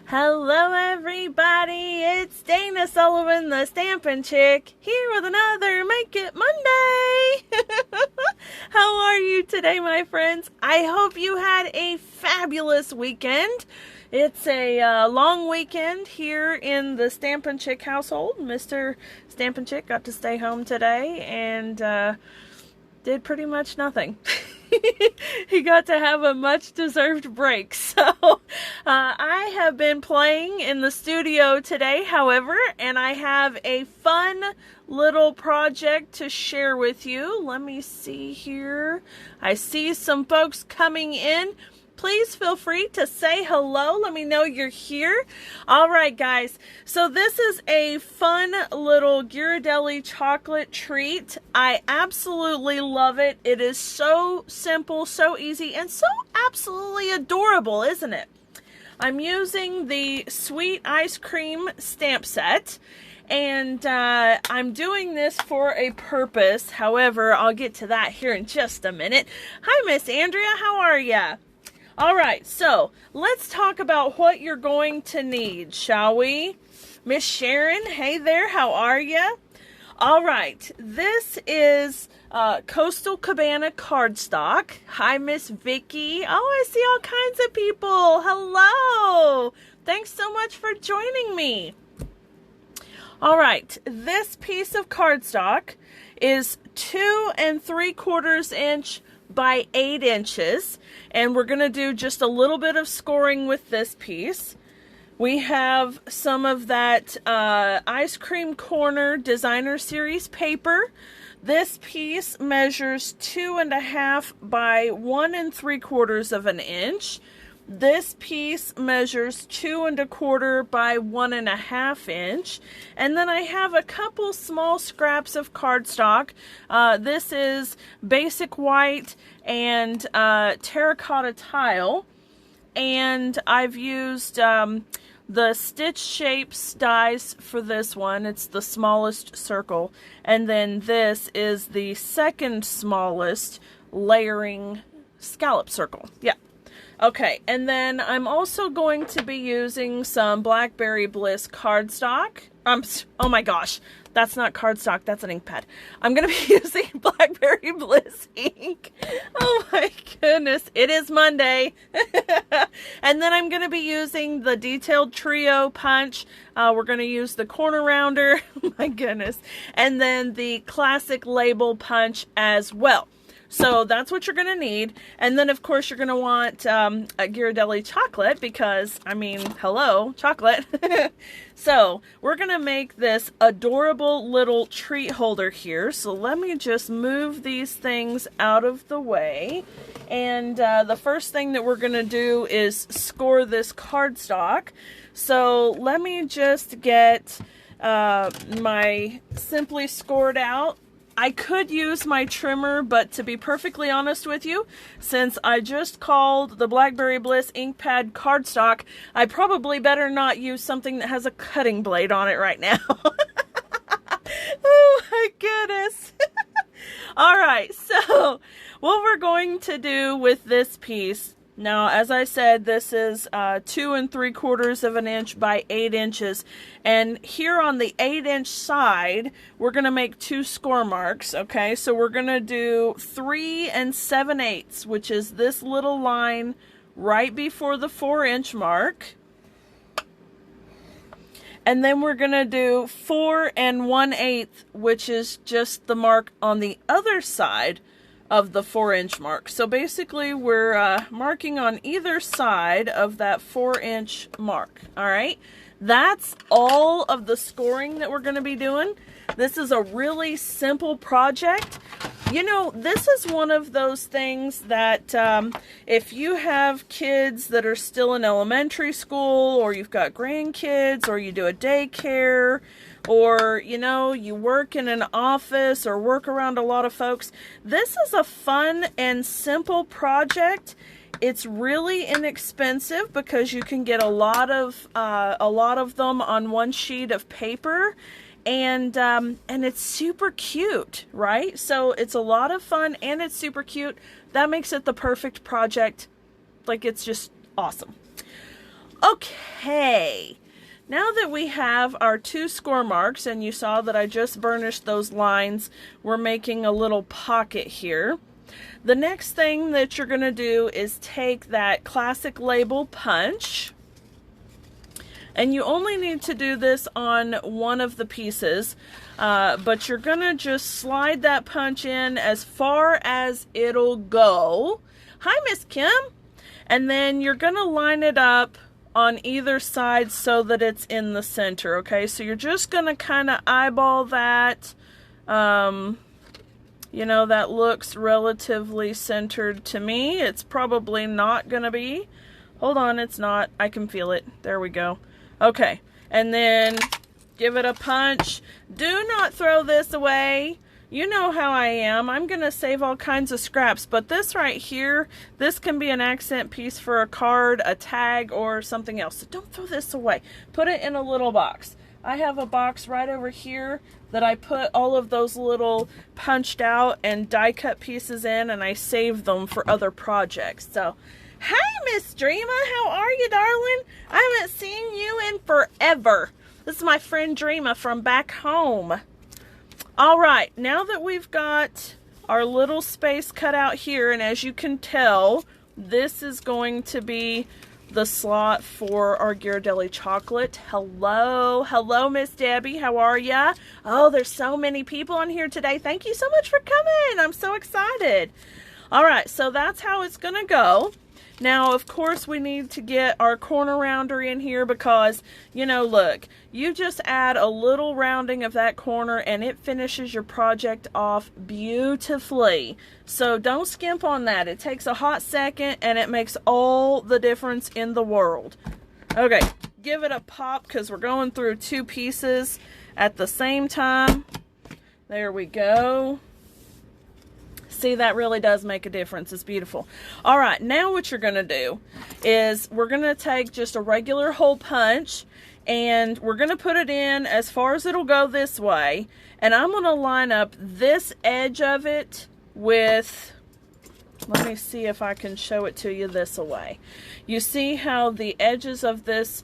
Hello everybody, it's Dana Sullivan, the Stampin' Chick, here with another Make It Monday! How are you today, my friends? I hope you had a fabulous weekend. It's a long weekend here in the Stampin' Chick household. Mr. Stampin' Chick got to stay home today and did pretty much nothing. He got to have a much-deserved break. So I have been playing in the studio today, however, and I have a fun little project to share with you. Let me see here. I see some folks coming in. Please feel free to say hello. Let me know you're here. All right, guys. So this is a fun little Ghirardelli chocolate treat. I absolutely love it. It is so simple, so easy, and so absolutely adorable, isn't it? I'm using the Sweet Ice Cream stamp set. And I'm doing this for a purpose. However, I'll get to that here in just a minute. Hi, Miss Andrea. How are ya? All right, so let's talk about what you're going to need, shall we? Miss Sharon, hey there, how are you? All right, this is Coastal Cabana cardstock. Hi, Miss Vicky. Oh, I see all kinds of people. Hello. Thanks so much for joining me. All right, this piece of cardstock is 2 3/4 inch by 8 inches, and we're going to do just a little bit of scoring with this piece. We have some of that Ice Cream Corner Designer Series paper. This piece measures 2.5 by 1 3/4 inch. This piece measures 2 1/4 by 1.5 inch. And then I have a couple small scraps of cardstock. This is basic white and terracotta tile. And I've used the Stitch Shapes dies for this one. It's the smallest circle. And then this is the second smallest layering scallop circle. Yeah. Okay, and then I'm also going to be using some Blackberry Bliss cardstock. Oh my gosh, that's not cardstock, that's an ink pad. I'm going to be using Blackberry Bliss ink. Oh my goodness, it is Monday. And then I'm going to be using the Detailed Trio punch. We're going to use the corner rounder. Oh my goodness. And then the classic label punch as well. So that's what you're going to need. And then, of course, you're going to want a Ghirardelli chocolate because, I mean, hello, chocolate. So we're going to make this adorable little treat holder here. So let me just move these things out of the way. And the first thing that we're going to do is score this cardstock. So let me just get my Simply Scored out. I could use my trimmer, but to be perfectly honest with you, since I just called the Blackberry Bliss ink pad cardstock, I probably better not use something that has a cutting blade on it right now. Oh my goodness. All right, so what we're going to do with this piece, now as I said, this is 2 3/4 inch by 8 inches, and here on the 8-inch side we're going to make 2 score marks. Okay, so we're going to do 3 7/8, which is this little line right before the 4-inch mark. And then we're going to do 4 1/8, which is just the mark on the other side of the 4-inch mark. So basically we're marking on either side of that 4-inch mark. All right, that's all of the scoring that we're going to be doing. This is a really simple project. You know, this is one of those things that if you have kids that are still in elementary school, or you've got grandkids, or you do a daycare, or, you know, you work in an office or work around a lot of folks, this is a fun and simple project. It's really inexpensive because you can get a lot of them on one sheet of paper, and it's super cute, right? So it's a lot of fun and it's super cute. That makes it the perfect project. Like, it's just awesome. Okay, now that we have our 2 score marks, and you saw that I just burnished those lines, we're making a little pocket here. The next thing that you're going to do is take that classic label punch, and you only need to do this on one of the pieces, but you're going to just slide that punch in as far as it'll go. Hi, Miss Kim. And then you're going to line it up on either side so that it's in the center, okay? So you're just going to kind of eyeball that. You know, that looks relatively centered to me. It's probably not going to be. Hold on, it's not. I can feel it. There we go. Okay, and then give it a punch. Do not throw this away. You know how I am. I'm going to save all kinds of scraps, but this right here, this can be an accent piece for a card, a tag, or something else. So don't throw this away. Put it in a little box. I have a box right over here that I put all of those little punched out and die cut pieces in, and I saved them for other projects. So, hey, Miss Dreama, how are you, darling? I haven't seen you in forever. This is my friend Dreama from back home. All right, now that we've got our little space cut out here, and as you can tell, this is going to be the slot for our Ghirardelli chocolate. Hello, Miss Debbie. How are ya? Oh, there's so many people on here today. Thank you so much for coming. I'm so excited. All right, so that's how it's going to go. Now, of course, we need to get our corner rounder in here because, you know, look, you just add a little rounding of that corner and it finishes your project off beautifully. So don't skimp on that. It takes a hot second and it makes all the difference in the world. Okay, give it a pop because we're going through 2 pieces at the same time. There we go. See, that really does make a difference. It's beautiful. All right, now what you're going to do is we're going to take just a regular hole punch and we're going to put it in as far as it'll go this way. And I'm going to line up this edge of it with, let me see if I can show it to you this way. You see how the edges of this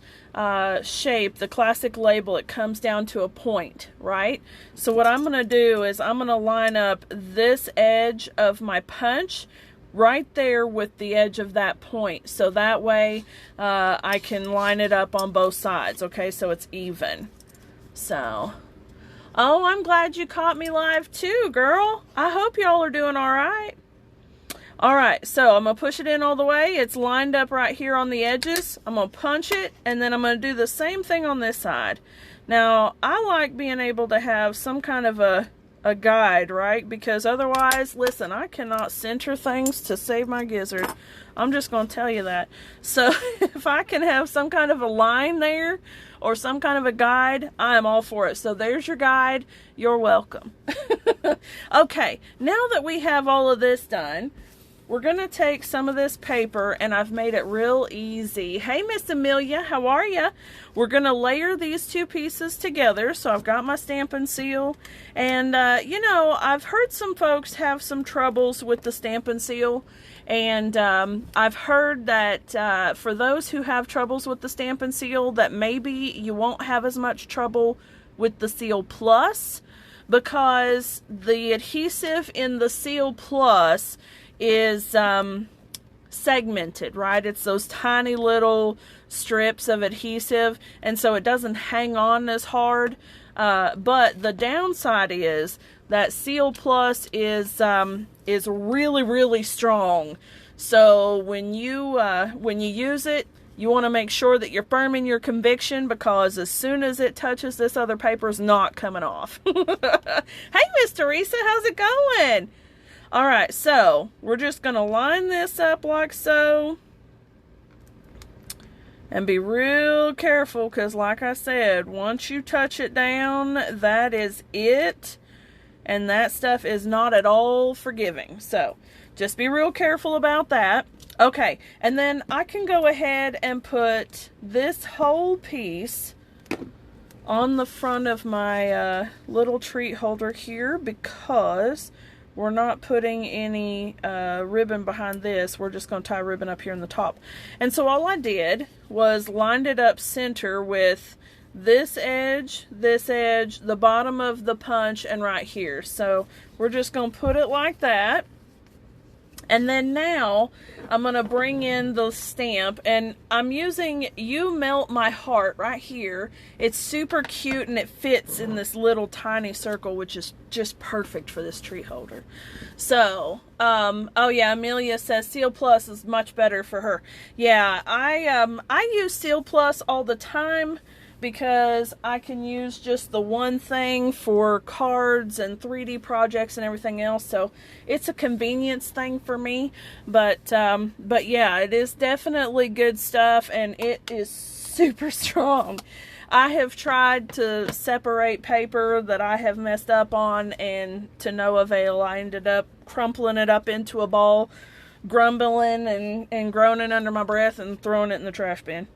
shape, the classic label, it comes down to a point, right? So what I'm going to do is I'm going to line up this edge of my punch right there with the edge of that point. So that way I can line it up on both sides, okay? So it's even. So, oh, I'm glad you caught me live too, girl. I hope y'all are doing all right. All right, so I'm going to push it in all the way. It's lined up right here on the edges. I'm going to punch it, and then I'm going to do the same thing on this side. Now, I like being able to have some kind of a guide, right? Because otherwise, listen, I cannot center things to save my gizzard. I'm just going to tell you that. So if I can have some kind of a line there or some kind of a guide, I am all for it. So there's your guide. You're welcome. Okay, now that we have all of this done, we're going to take some of this paper, and I've made it real easy. Hey, Miss Amelia, how are ya? We're going to layer these 2 pieces together. So I've got my Stampin' Seal. And, you know, I've heard some folks have some troubles with the Stampin' Seal. And I've heard that for those who have troubles with the Stampin' Seal, that maybe you won't have as much trouble with the Seal Plus, because the adhesive in the Seal Plus is segmented, right? It's those tiny little strips of adhesive, and so it doesn't hang on as hard. But the downside is that Seal Plus is really, really strong. So when you use it, you want to make sure that you're firm in your conviction, because as soon as it touches this other paper, it's not coming off. Hey, Miss Teresa, how's it going? All right, so we're just going to line this up like so. And be real careful, because like I said, once you touch it down, that is it. And that stuff is not at all forgiving. So just be real careful about that. Okay, and then I can go ahead and put this whole piece on the front of my little treat holder here, because we're not putting any ribbon behind this. We're just going to tie ribbon up here in the top. And so all I did was lined it up center with this edge, the bottom of the punch, and right here. So we're just going to put it like that. And then now I'm going to bring in the stamp, and I'm using You Melt My Heart right here. It's super cute and it fits in this little tiny circle, which is just perfect for this tree holder. So, oh yeah, Amelia says Seal Plus is much better for her. Yeah, I use Seal Plus all the time, because I can use just the one thing for cards and 3D projects and everything else. So it's a convenience thing for me. But yeah, it is definitely good stuff, and it is super strong. I have tried to separate paper that I have messed up on, and to no avail. I ended up crumpling it up into a ball, grumbling and groaning under my breath, and throwing it in the trash bin.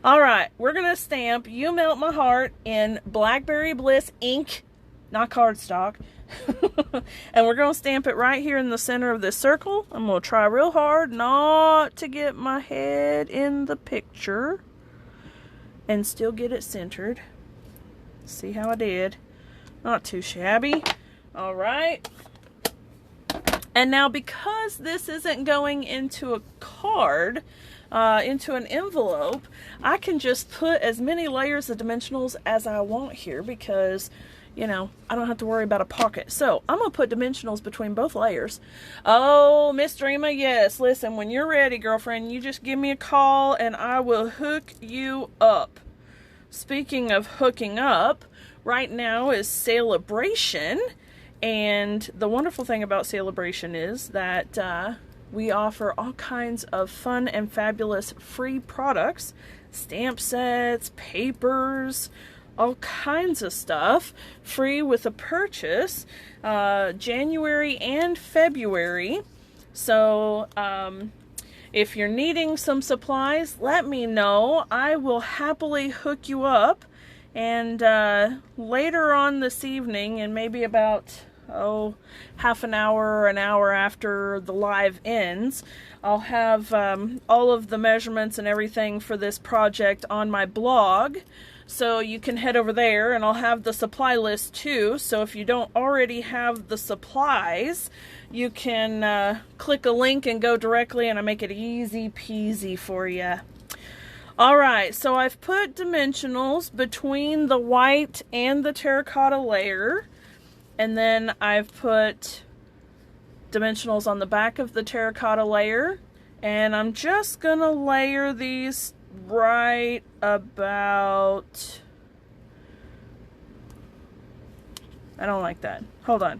Alright, we're going to stamp You Melt My Heart in Blackberry Bliss ink, not cardstock. And we're going to stamp it right here in the center of this circle. I'm going to try real hard not to get my head in the picture and still get it centered. See how I did? Not too shabby. Alright. And now, because this isn't going into a card, into an envelope, I can just put as many layers of dimensionals as I want here, because, you know, I don't have to worry about a pocket. So I'm going to put dimensionals between both layers. Oh, Miss Dreama, yes. Listen, when you're ready, girlfriend, you just give me a call and I will hook you up. Speaking of hooking up, right now is Celebration. And the wonderful thing about Celebration is that we offer all kinds of fun and fabulous free products, stamp sets, papers, all kinds of stuff, free with a purchase, January and February. So if you're needing some supplies, let me know. I will happily hook you up. And later on this evening, and maybe about half an hour or an hour after the live ends, I'll have all of the measurements and everything for this project on my blog. So you can head over there, and I'll have the supply list too. So if you don't already have the supplies, you can click a link and go directly, and I make it easy peasy for you. Alright, so I've put dimensionals between the white and the terracotta layer, and then I've put dimensionals on the back of the terracotta layer, and I'm just gonna layer these right about, I don't like that. Hold on.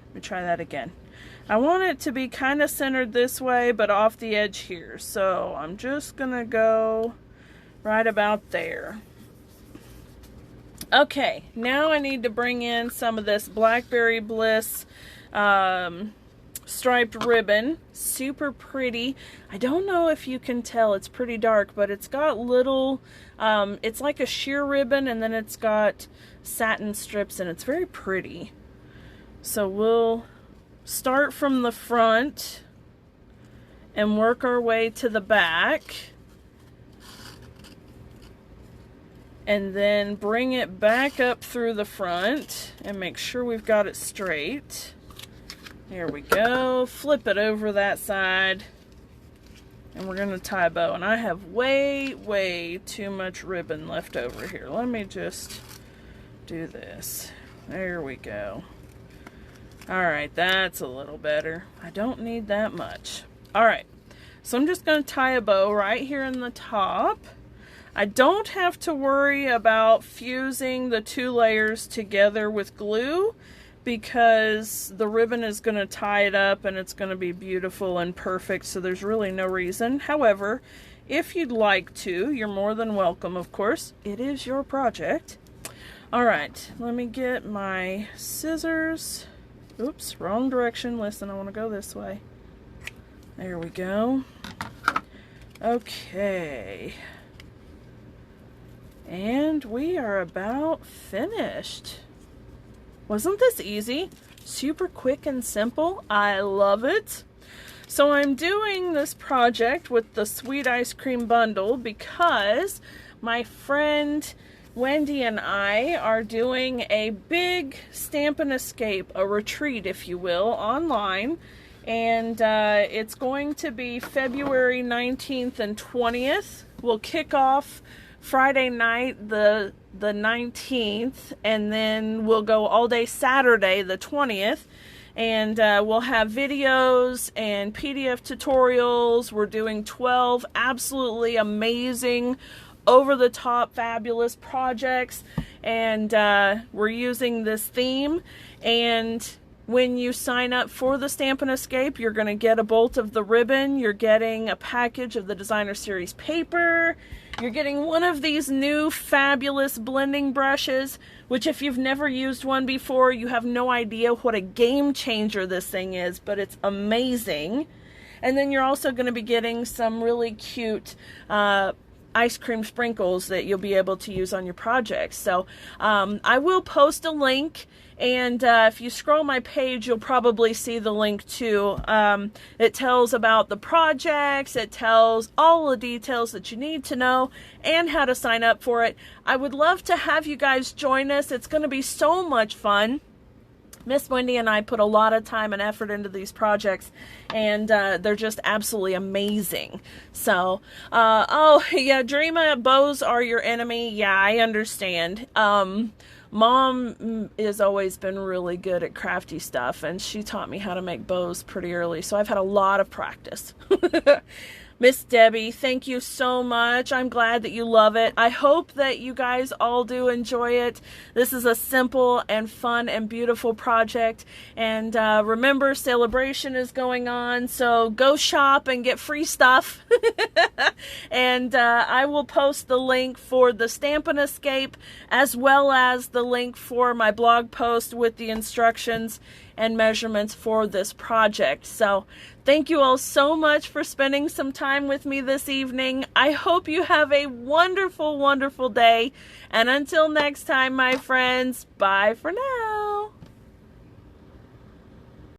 Let me try that again. I want it to be kind of centered this way, but off the edge here. So I'm just gonna go right about there. Okay, now I need to bring in some of this Blackberry Bliss striped ribbon. Super pretty. I don't know if you can tell, it's pretty dark, but it's got little, it's like a sheer ribbon, and then it's got satin strips, and it's very pretty. So we'll start from the front and work our way to the back, and then bring it back up through the front and make sure we've got it straight. There we go. Flip it over that side, and we're going to tie a bow. And I have way too much ribbon left over here. Let me just do this. There we go. Alright, that's a little better. I don't need that much. Alright, so I'm just going to tie a bow right here in the top. I don't have to worry about fusing the two layers together with glue, because the ribbon is going to tie it up and it's going to be beautiful and perfect, so there's really no reason. However, if you'd like to, you're more than welcome, of course. It is your project. Alright, let me get my scissors. Oops, wrong direction. Listen, I want to go this way. There we go. Okay. And we are about finished. Wasn't this easy? Super quick and simple. I love it. So I'm doing this project with the Sweet Ice Cream Bundle because my friend Wendy and I are doing a big Stampin' Escape, a retreat if you will, online. And it's going to be February 19th and 20th. We'll kick off Friday night, the 19th, and then we'll go all day Saturday, the 20th. And we'll have videos and PDF tutorials. We're doing 12 absolutely amazing, over-the-top, fabulous projects. And we're using this theme. And when you sign up for the Stampin' Escape, you're going to get a bolt of the ribbon. You're getting a package of the Designer Series paper. You're getting one of these new fabulous blending brushes, which if you've never used one before, you have no idea what a game changer this thing is, but it's amazing. And then you're also going to be getting some really cute ice cream sprinkles that you'll be able to use on your projects. So I will post a link, and if you scroll my page, you'll probably see the link too. It tells about the projects, it tells all the details that you need to know, and how to sign up for it. I would love to have you guys join us. It's going to be so much fun. Miss Wendy and I put a lot of time and effort into these projects, and they're just absolutely amazing. So, oh yeah, Dreama, bows are your enemy. Yeah, I understand. Mom has always been really good at crafty stuff, and she taught me how to make bows pretty early, so I've had a lot of practice. Miss Debbie, thank you so much. I'm glad that you love it. I hope that you guys all do enjoy it. This is a simple and fun and beautiful project. And remember, celebration is going on, so go shop and get free stuff. And I will post the link for the Stampin' Escape, as well as the link for my blog post with the instructions and measurements for this project. So thank you all so much for spending some time with me this evening. I hope you have a wonderful, wonderful day. And until next time, my friends, bye for now.